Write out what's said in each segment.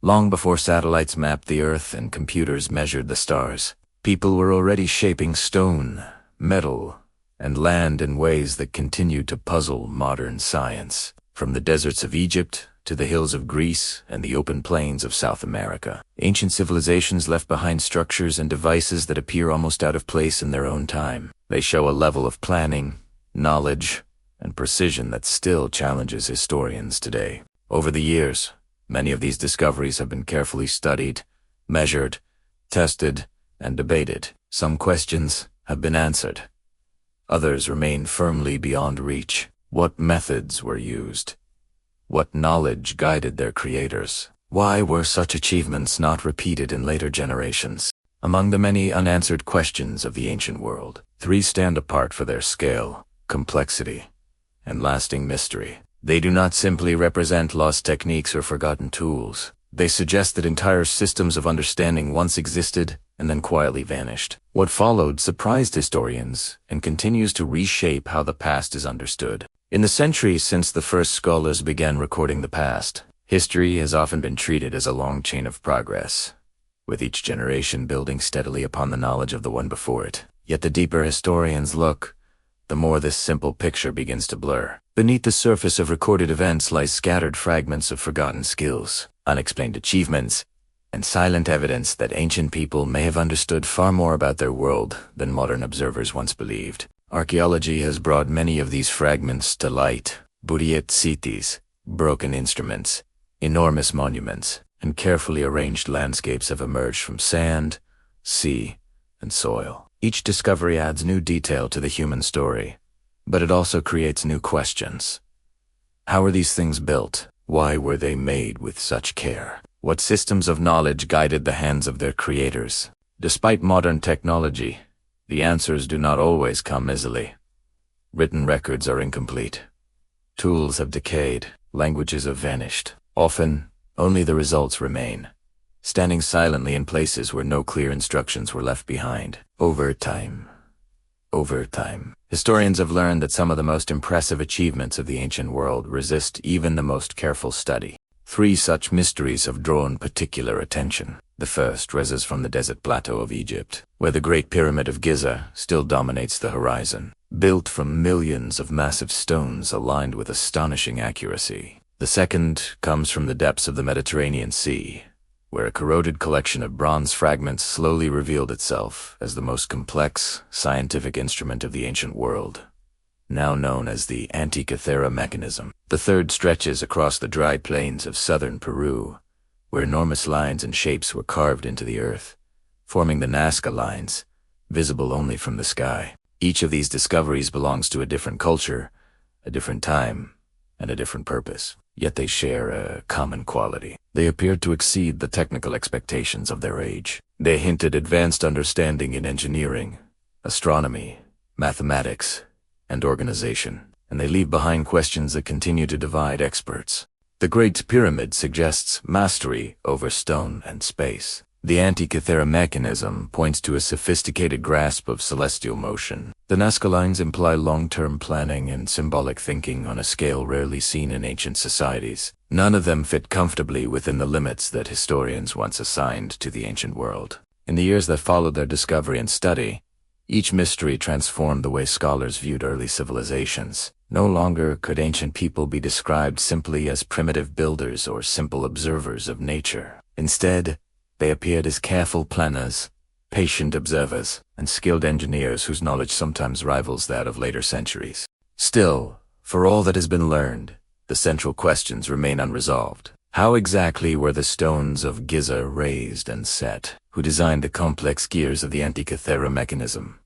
Long before satellites mapped the Earth and computers measured the stars, people were already shaping stone, metal, and land in ways that continued to puzzle modern science. From the deserts of Egypt to the hills of Greece and the open plains of South America, ancient civilizations left behind structures and devices that appear almost out of place in their own time. They show a level of planning, knowledge, and precision that still challenges historians today. Over the years, many of these discoveries have been carefully studied, measured, tested, and debated. Some questions have been answered. Others remain firmly beyond reach. What methods were used? What knowledge guided their creators? Why were such achievements not repeated in later generations? Among the many unanswered questions of the ancient world, 3 stand apart for their scale, complexity, and lasting mystery. They do not simply represent lost techniques or forgotten tools. They suggest that entire systems of understanding once existed and then quietly vanished. What followed surprised historians and continues to reshape how the past is understood. In the centuries since the first scholars began recording the past, history has often been treated as a long chain of progress, with each generation building steadily upon the knowledge of the one before it. Yet the deeper historians look, the more this simple picture begins to blur. Beneath the surface of recorded events lie scattered fragments of forgotten skills, unexplained achievements, and silent evidence that ancient people may have understood far more about their world than modern observers once believed. Archaeology has brought many of these fragments to light. Buried cities, broken instruments, enormous monuments, and carefully arranged landscapes have emerged from sand, sea, and soil. Each discovery adds new detail to the human story, but it also creates new questions. How were these things built? Why were they made with such care? What systems of knowledge guided the hands of their creators? Despite modern technology, the answers do not always come easily. Written records are incomplete. Tools have decayed. Languages have vanished. Often, only the results remain, standing silently in places where no clear instructions were left behind. Over time, historians have learned that some of the most impressive achievements of the ancient world resist even the most careful study. 3 such mysteries have drawn particular attention. The first rises from the desert plateau of Egypt, where the Great Pyramid of Giza still dominates the horizon, built from millions of massive stones aligned with astonishing accuracy. The second comes from the depths of the Mediterranean Sea, where a corroded collection of bronze fragments slowly revealed itself as the most complex scientific instrument of the ancient world, now known as the Antikythera mechanism. The third stretches across the dry plains of southern Peru, where enormous lines and shapes were carved into the earth, forming the Nazca lines, visible only from the sky. Each of these discoveries belongs to a different culture, a different time, and a different purpose. Yet they share a common quality. They appeared to exceed the technical expectations of their age. They hinted advanced understanding in engineering, astronomy, mathematics, and organization, and they leave behind questions that continue to divide experts. The Great Pyramid suggests mastery over stone and space. The Antikythera mechanism points to a sophisticated grasp of celestial motion. The Nazca lines imply long-term planning and symbolic thinking on a scale rarely seen in ancient societies. None of them fit comfortably within the limits that historians once assigned to the ancient world. In the years that followed their discovery and study, each mystery transformed the way scholars viewed early civilizations. No longer could ancient people be described simply as primitive builders or simple observers of nature. Instead, they appeared as careful planners, patient observers, and skilled engineers whose knowledge sometimes rivals that of later centuries. Still, for all that has been learned, the central questions remain unresolved. How exactly were the stones of Giza raised and set? Who designed the complex gears of the Antikythera mechanism?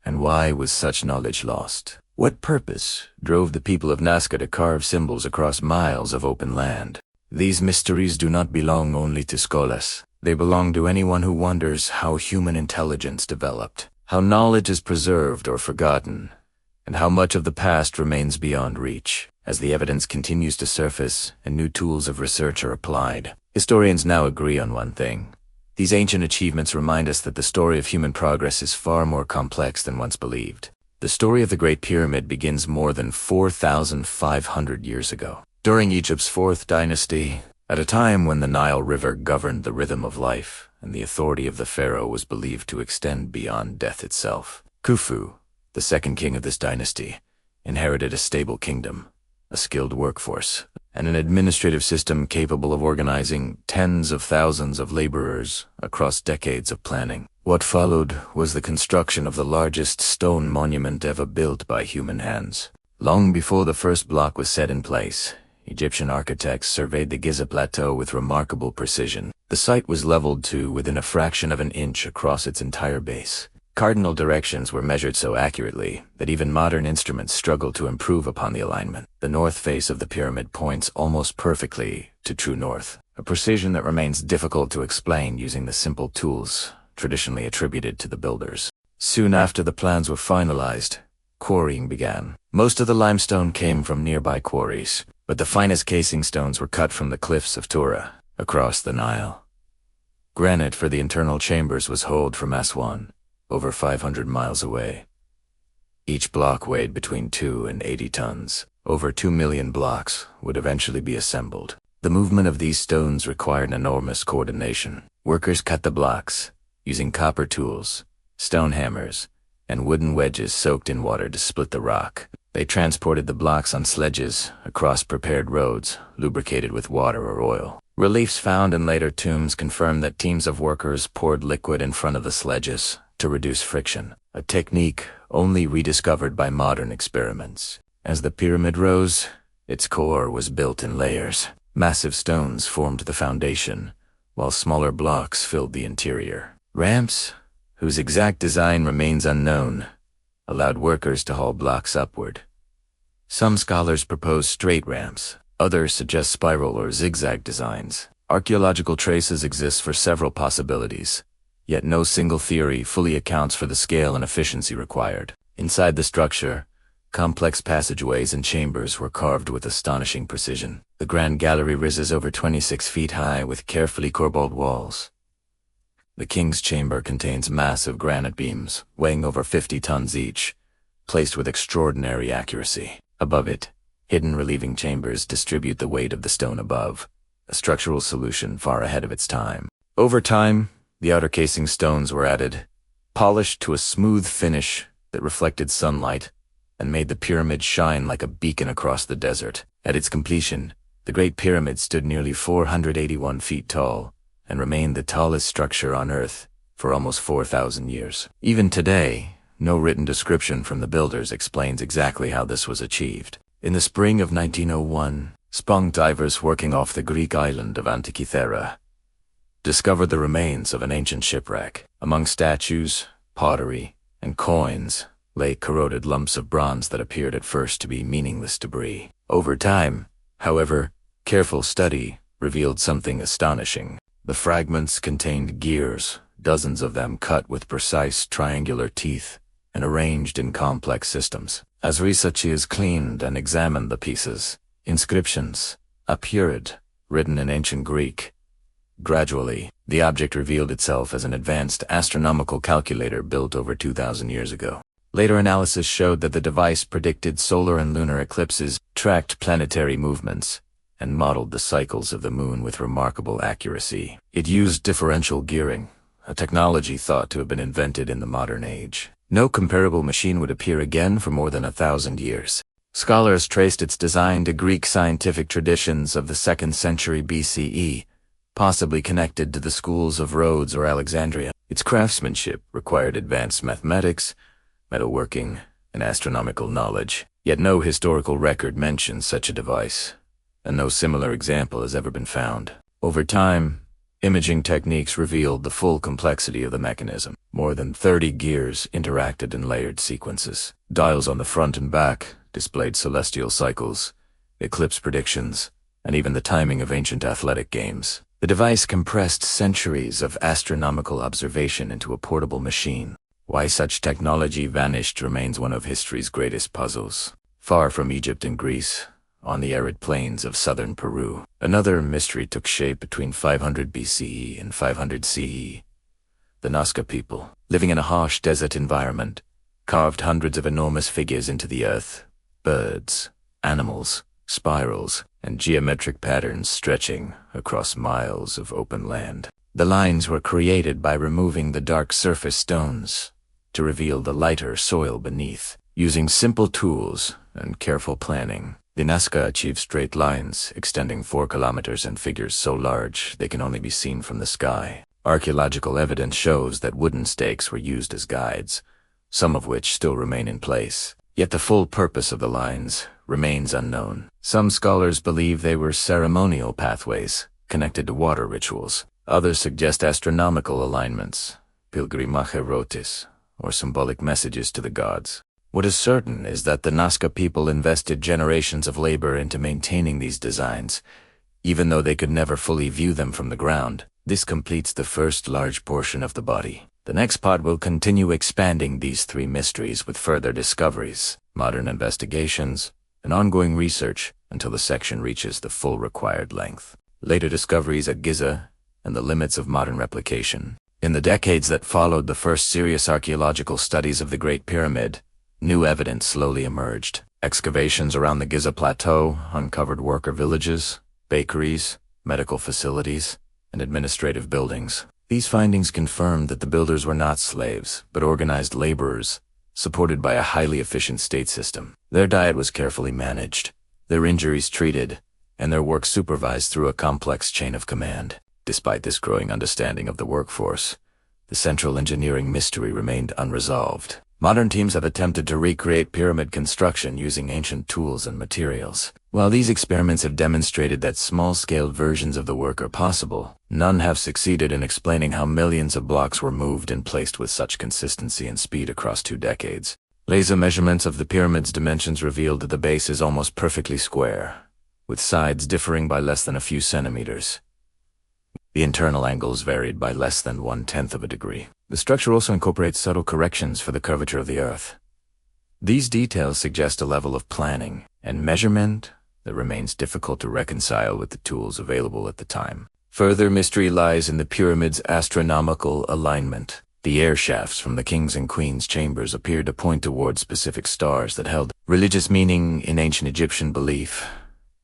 And why was such knowledge lost? What purpose drove the people of Nazca to carve symbols across miles of open land? These mysteries do not belong only to scholars. They belong to anyone who wonders how human intelligence developed, how knowledge is preserved or forgotten, and how much of the past remains beyond reach. As the evidence continues to surface and new tools of research are applied, historians now agree on one thing. These ancient achievements remind us that the story of human progress is far more complex than once believed. The story of the Great Pyramid begins more than 4,500 years ago. During Egypt's 4th dynasty, At a time when the Nile River governed the rhythm of life, and the authority of the pharaoh was believed to extend beyond death itself, Khufu, the second king of this dynasty, inherited a stable kingdom, a skilled workforce, and an administrative system capable of organizing tens of thousands of laborers across decades of planning. What followed was the construction of the largest stone monument ever built by human hands. Long before the first block was set in place, Egyptian architects surveyed the Giza Plateau with remarkable precision. The site was leveled to within a fraction of an inch across its entire base. Cardinal directions were measured so accurately that even modern instruments struggled to improve upon the alignment. The north face of the pyramid points almost perfectly to true north, a precision that remains difficult to explain using the simple tools traditionally attributed to the builders. Soon after the plans were finalized, quarrying began. Most of the limestone came from nearby quarries, but the finest casing stones were cut from the cliffs of Tura, across the Nile. Granite for the internal chambers was hauled from Aswan, over 500 miles away. Each block weighed between 2 and 80 tons. Over 2 million blocks would eventually be assembled. The movement of these stones required enormous coordination. Workers cut the blocks, using copper tools, stone hammers, and wooden wedges soaked in water to split the rock. They transported the blocks on sledges across prepared roads, lubricated with water or oil. Reliefs found in later tombs confirm that teams of workers poured liquid in front of the sledges to reduce friction, a technique only rediscovered by modern experiments. As the pyramid rose, its core was built in layers. Massive stones formed the foundation, while smaller blocks filled the interior. Ramps, whose exact design remains unknown, allowed workers to haul blocks upward. Some scholars propose straight ramps, others suggest spiral or zigzag designs. Archaeological traces exist for several possibilities, yet no single theory fully accounts for the scale and efficiency required. Inside the structure, complex passageways and chambers were carved with astonishing precision. The Grand Gallery rises over 26 feet high with carefully corbelled walls. The King's Chamber contains massive granite beams, weighing over 50 tons each, placed with extraordinary accuracy. Above it, hidden relieving chambers distribute the weight of the stone above, a structural solution far ahead of its time. Over time, the outer casing stones were added, polished to a smooth finish that reflected sunlight and made the pyramid shine like a beacon across the desert. At its completion, the Great Pyramid stood nearly 481 feet tall and remained the tallest structure on Earth for almost 4,000 years. Even today, no written description from the builders explains exactly how this was achieved. In the spring of 1901, spunk divers working off the Greek island of Antikythera discovered the remains of an ancient shipwreck. Among statues, pottery, and coins lay corroded lumps of bronze that appeared at first to be meaningless debris. Over time, however, careful study revealed something astonishing. The fragments contained gears, dozens of them cut with precise triangular teeth and arranged in complex systems. As researchers cleaned and examined the pieces, inscriptions appeared, written in ancient Greek. Gradually, the object revealed itself as an advanced astronomical calculator built over 2,000 years ago. Later analysis showed that the device predicted solar and lunar eclipses, tracked planetary movements, and modeled the cycles of the moon with remarkable accuracy. It used differential gearing, a technology thought to have been invented in the modern age. No comparable machine would appear again for more than 1,000 years. Scholars traced its design to Greek scientific traditions of the 2nd century BCE, possibly connected to the schools of Rhodes or Alexandria. Its craftsmanship required advanced mathematics, metalworking, and astronomical knowledge. Yet no historical record mentions such a device, and no similar example has ever been found. Over time, imaging techniques revealed the full complexity of the mechanism. More than 30 gears interacted in layered sequences. Dials on the front and back displayed celestial cycles, eclipse predictions, and even the timing of ancient athletic games. The device compressed centuries of astronomical observation into a portable machine. Why such technology vanished remains one of history's greatest puzzles. Far from Egypt and Greece, on the arid plains of southern Peru, another mystery took shape between 500 BCE and 500 CE. The Nazca people, living in a harsh desert environment, carved hundreds of enormous figures into the earth: birds, animals, spirals, and geometric patterns stretching across miles of open land. The lines were created by removing the dark surface stones to reveal the lighter soil beneath. Using simple tools and careful planning, the Nazca achieved straight lines extending 4 kilometers and figures so large they can only be seen from the sky. Archaeological evidence shows that wooden stakes were used as guides, some of which still remain in place. Yet the full purpose of the lines remains unknown. Some scholars believe they were ceremonial pathways connected to water rituals. Others suggest astronomical alignments, pilgrimaje rotis, or symbolic messages to the gods. What is certain is that the Nazca people invested generations of labor into maintaining these designs, even though they could never fully view them from the ground. This completes the first large portion of the body. The next part will continue expanding these 3 mysteries with further discoveries, modern investigations, and ongoing research until the section reaches the full required length. Later discoveries at Giza and the limits of modern replication. In the decades that followed the first serious archaeological studies of the Great Pyramid, new evidence slowly emerged. Excavations around the Giza Plateau uncovered worker villages, bakeries, medical facilities, and administrative buildings. These findings confirmed that the builders were not slaves, but organized laborers, supported by a highly efficient state system. Their diet was carefully managed, their injuries treated, and their work supervised through a complex chain of command. Despite this growing understanding of the workforce, the central engineering mystery remained unresolved. Modern teams have attempted to recreate pyramid construction using ancient tools and materials. While these experiments have demonstrated that small-scale versions of the work are possible, none have succeeded in explaining how millions of blocks were moved and placed with such consistency and speed across 2 decades. Laser measurements of the pyramid's dimensions revealed that the base is almost perfectly square, with sides differing by less than a few centimeters. The internal angles varied by less than 1/10 of a degree. The structure also incorporates subtle corrections for the curvature of the earth. These details suggest a level of planning and measurement that remains difficult to reconcile with the tools available at the time. Further mystery lies in the pyramid's astronomical alignment. The air shafts from the king's and queen's chambers appeared to point toward specific stars that held religious meaning in ancient Egyptian belief,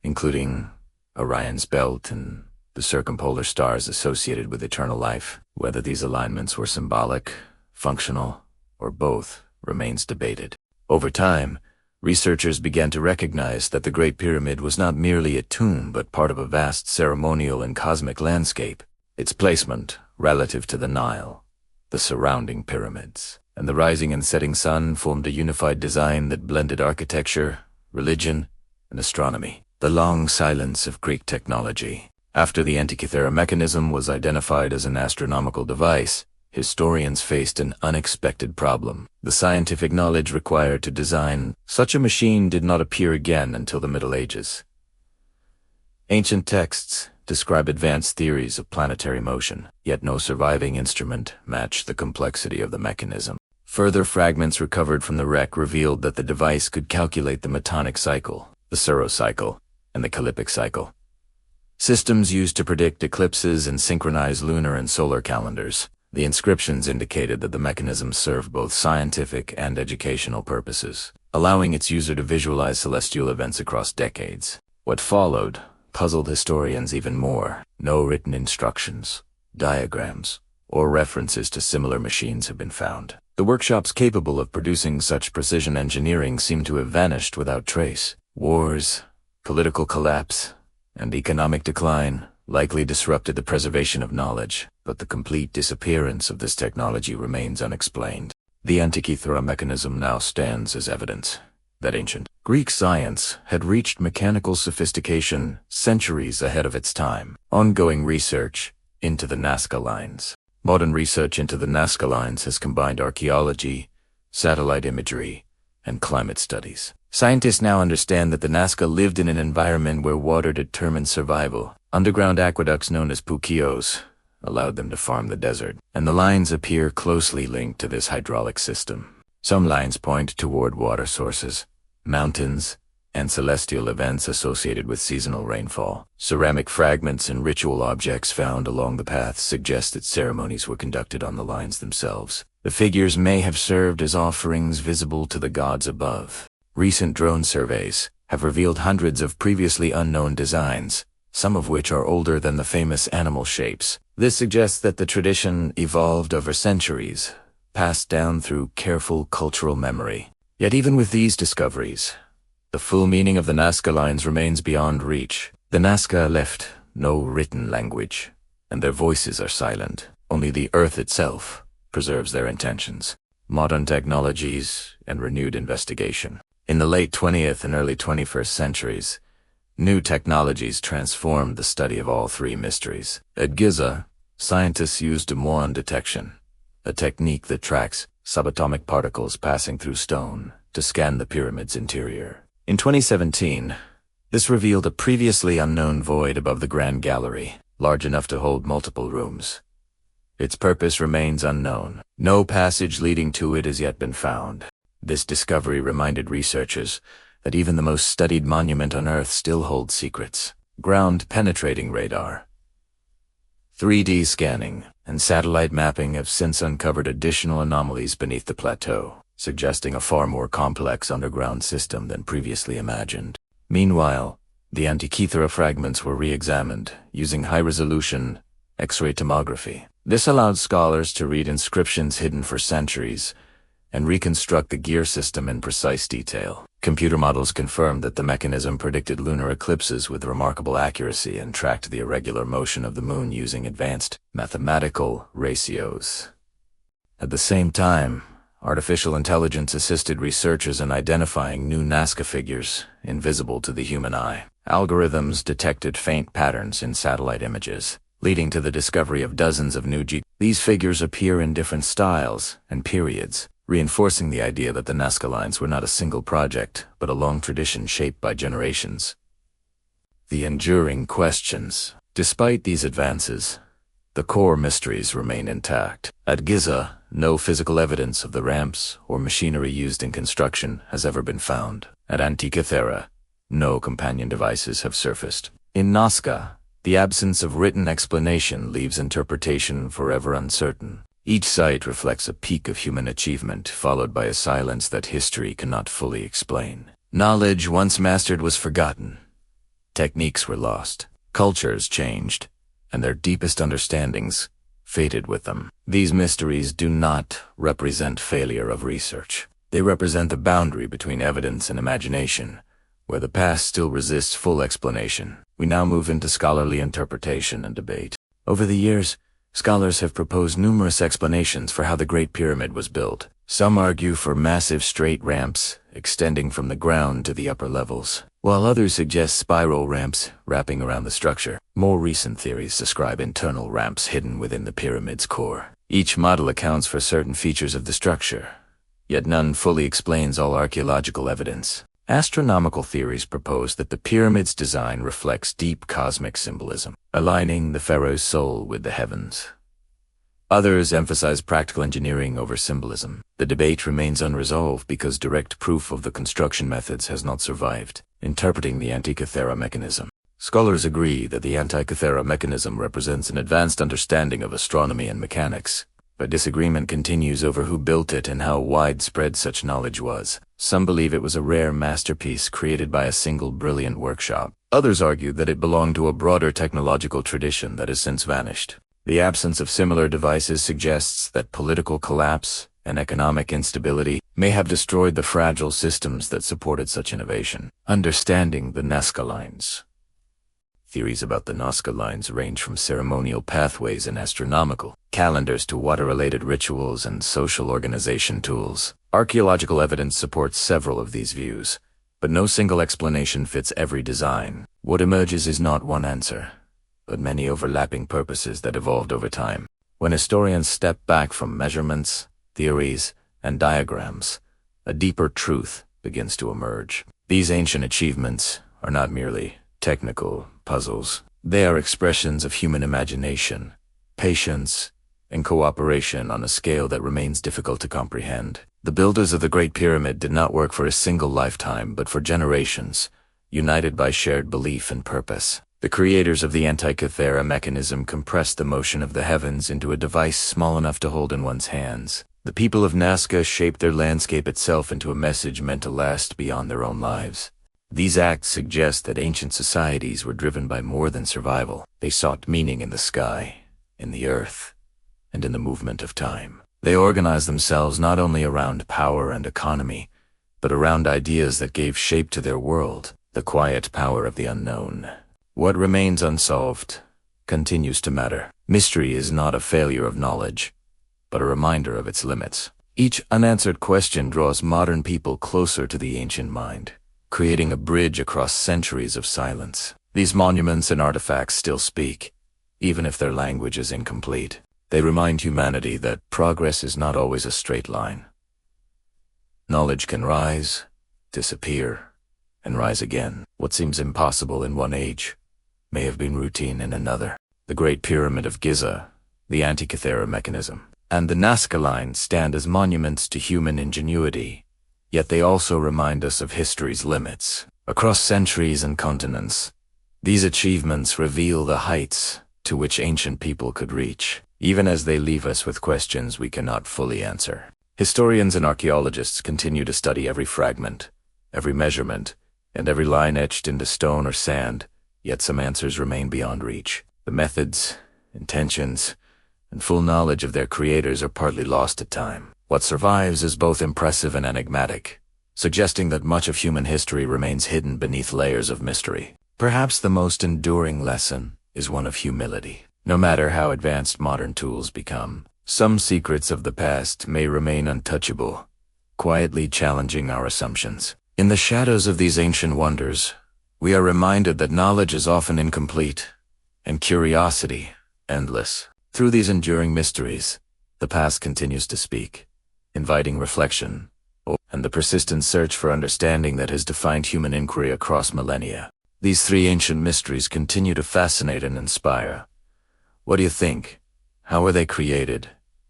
including Orion's belt and the circumpolar stars associated with eternal life. Whether these alignments were symbolic, functional, or both remains debated. Over time, researchers began to recognize that the Great Pyramid was not merely a tomb but part of a vast ceremonial and cosmic landscape. Its placement, relative to the Nile, the surrounding pyramids, and the rising and setting sun formed a unified design that blended architecture, religion, and astronomy. The long silence of Greek technology. After the Antikythera mechanism was identified as an astronomical device, historians faced an unexpected problem. The scientific knowledge required to design such a machine did not appear again until the Middle Ages. Ancient texts describe advanced theories of planetary motion, yet no surviving instrument matched the complexity of the mechanism. Further fragments recovered from the wreck revealed that the device could calculate the metonic cycle, the Saros cycle, and the Callipic cycle, systems used to predict eclipses and synchronize lunar and solar calendars. The inscriptions indicated that the mechanism served both scientific and educational purposes, allowing its user to visualize celestial events across decades. What followed puzzled historians even more. No written instructions, diagrams, or references to similar machines have been found. The workshops capable of producing such precision engineering seem to have vanished without trace. Wars, political collapse, and economic decline likely disrupted the preservation of knowledge, but the complete disappearance of this technology remains unexplained. The Antikythera mechanism now stands as evidence that ancient Greek science had reached mechanical sophistication centuries ahead of its time. Ongoing research into the Nazca lines. Modern research into the Nazca lines has combined archaeology, satellite imagery, and climate studies. Scientists now understand that the Nazca lived in an environment where water determined survival. Underground aqueducts known as puquios allowed them to farm the desert, and the lines appear closely linked to this hydraulic system. Some lines point toward water sources, mountains, and celestial events associated with seasonal rainfall. Ceramic fragments and ritual objects found along the paths suggest that ceremonies were conducted on the lines themselves. The figures may have served as offerings visible to the gods above. Recent drone surveys have revealed hundreds of previously unknown designs, some of which are older than the famous animal shapes. This suggests that the tradition evolved over centuries, passed down through careful cultural memory. Yet even with these discoveries, the full meaning of the Nazca lines remains beyond reach. The Nazca left no written language, and their voices are silent. Only the earth itself preserves their intentions. Modern technologies and renewed investigation. In the late 20th and early 21st centuries, new technologies transformed the study of all three mysteries. At Giza, scientists used muon detection, a technique that tracks subatomic particles passing through stone to scan the pyramid's interior. In 2017, this revealed a previously unknown void above the Grand Gallery, large enough to hold multiple rooms. Its purpose remains unknown. No passage leading to it has yet been found. This discovery reminded researchers that even the most studied monument on Earth still holds secrets. Ground-penetrating radar, 3D scanning, and satellite mapping have since uncovered additional anomalies beneath the plateau, suggesting a far more complex underground system than previously imagined. Meanwhile, the Antikythera fragments were re-examined using high-resolution X-ray tomography. This allowed scholars to read inscriptions hidden for centuries and reconstruct the gear system in precise detail. Computer models confirmed that the mechanism predicted lunar eclipses with remarkable accuracy and tracked the irregular motion of the moon using advanced mathematical ratios. At the same time, artificial intelligence assisted researchers in identifying new Nazca figures invisible to the human eye. Algorithms detected faint patterns in satellite images, leading to the discovery of dozens of new These figures appear in different styles and periods, reinforcing the idea that the Nazca lines were not a single project, but a long tradition shaped by generations. The enduring questions. Despite these advances, the core mysteries remain intact. At Giza, no physical evidence of the ramps or machinery used in construction has ever been found. At Antikythera, no companion devices have surfaced. In Nazca, the absence of written explanation leaves interpretation forever uncertain. Each site reflects a peak of human achievement, followed by a silence that history cannot fully explain. Knowledge once mastered was forgotten. Techniques were lost. Cultures changed, and their deepest understandings faded with them. These mysteries do not represent failure of research. They represent the boundary between evidence and imagination, where the past still resists full explanation. We now move into scholarly interpretation and debate. Over the years, scholars have proposed numerous explanations for how the Great Pyramid was built. Some argue for massive straight ramps extending from the ground to the upper levels, while others suggest spiral ramps wrapping around the structure. More recent theories describe internal ramps hidden within the pyramid's core. Each model accounts for certain features of the structure, yet none fully explains all archaeological evidence. Astronomical theories propose that the pyramid's design reflects deep cosmic symbolism, aligning the pharaoh's soul with the heavens. Others emphasize practical engineering over symbolism. The debate remains unresolved because direct proof of the construction methods has not survived. Interpreting the Antikythera mechanism. Scholars agree that the Antikythera mechanism represents an advanced understanding of astronomy and mechanics, but disagreement continues over who built it and how widespread such knowledge was. Some believe it was a rare masterpiece created by a single brilliant workshop. Others argue that it belonged to a broader technological tradition that has since vanished. The absence of similar devices suggests that political collapse and economic instability may have destroyed the fragile systems that supported such innovation. Understanding the Nazca lines. Theories about the Nazca lines range from ceremonial pathways and astronomical calendars to water-related rituals and social organization tools. Archaeological evidence supports several of these views, but no single explanation fits every design. What emerges is not one answer, but many overlapping purposes that evolved over time. When historians step back from measurements, theories, and diagrams, a deeper truth begins to emerge. These ancient achievements are not merely technical puzzles. They are expressions of human imagination, patience, and cooperation on a scale that remains difficult to comprehend. The builders of the Great Pyramid did not work for a single lifetime, but for generations, united by shared belief and purpose. The creators of the Antikythera mechanism compressed the motion of the heavens into a device small enough to hold in one's hands. The people of Nazca shaped their landscape itself into a message meant to last beyond their own lives. These acts suggest that ancient societies were driven by more than survival. They sought meaning in the sky, in the earth, and in the movement of time. They organized themselves not only around power and economy, but around ideas that gave shape to their world, the quiet power of the unknown. What remains unsolved continues to matter. Mystery is not a failure of knowledge, but a reminder of its limits. Each unanswered question draws modern people closer to the ancient mind, creating a bridge across centuries of silence. These monuments and artifacts still speak, even if their language is incomplete. They remind humanity that progress is not always a straight line. Knowledge can rise, disappear, and rise again. What seems impossible in one age may have been routine in another. The Great Pyramid of Giza, the Antikythera mechanism, and the Nazca Line stand as monuments to human ingenuity, yet they also remind us of history's limits. Across centuries and continents, these achievements reveal the heights to which ancient people could reach, even as they leave us with questions we cannot fully answer. Historians and archaeologists continue to study every fragment, every measurement, and every line etched into stone or sand, yet some answers remain beyond reach. The methods, intentions, and full knowledge of their creators are partly lost to time. What survives is both impressive and enigmatic, suggesting that much of human history remains hidden beneath layers of mystery. Perhaps the most enduring lesson is one of humility. No matter how advanced modern tools become, some secrets of the past may remain untouchable, quietly challenging our assumptions. In the shadows of these ancient wonders, we are reminded that knowledge is often incomplete, and curiosity endless. Through these enduring mysteries, the past continues to speak, inviting reflection, and the persistent search for understanding that has defined human inquiry across millennia. These three ancient mysteries continue to fascinate and inspire. What do you think? How were they created?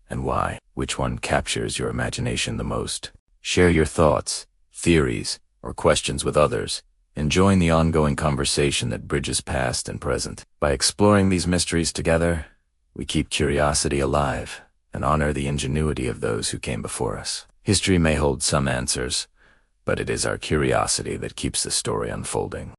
And why? Which one captures your imagination the most? Share your thoughts, theories, or questions with others, and join the ongoing conversation that bridges past and present. By exploring these mysteries together, we keep curiosity alive and honor the ingenuity of those who came before us. History may hold some answers, but it is our curiosity that keeps the story unfolding.